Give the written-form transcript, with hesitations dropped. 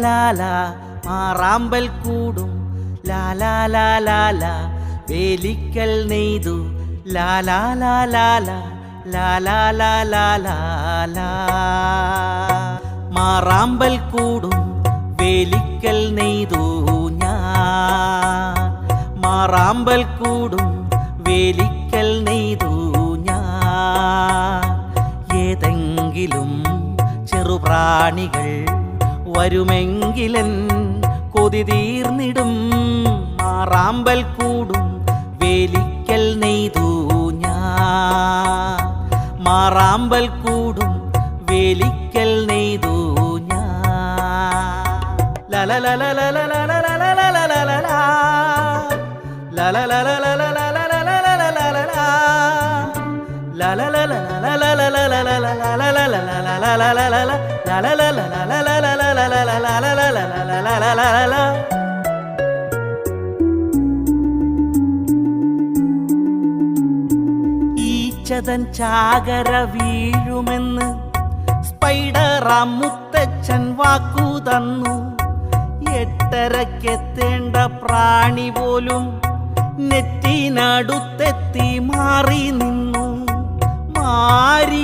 ലാലാ മാറാമ്പൽ കൂടും ലാലാ വേലിക്കൽ നെയ്തു ലാലാ മാറാമ്പൽ കൂടും വേലിക്കൽ നെയ്തു ഞാൻ മാറാമ്പൽ കൂടും വേലിക്കൽ നെയ്തു ഞാൻ ഏതെങ്കിലും ചെറുപ്രാണികൾ വരുമെങ്കിലൻ കൊതി തീർന്നിടും മാറാമ്പൽ കൂടും വേലിക്കൽ നെയ്തു ഞാൻ മാറാമ്പൽ കൂടും വേലിക്കൽ നെയ്തു ഈച്ചതൻ ചാകര വീഴുമെന്ന് സ്പൈഡറാം മുത്തച്ഛൻ വാക്കു തന്നു. 8:30-ക്കെത്തേണ്ട പ്രാണി പോലും നെറ്റിനടുത്തെത്തി മാറി നിന്നു. മാരി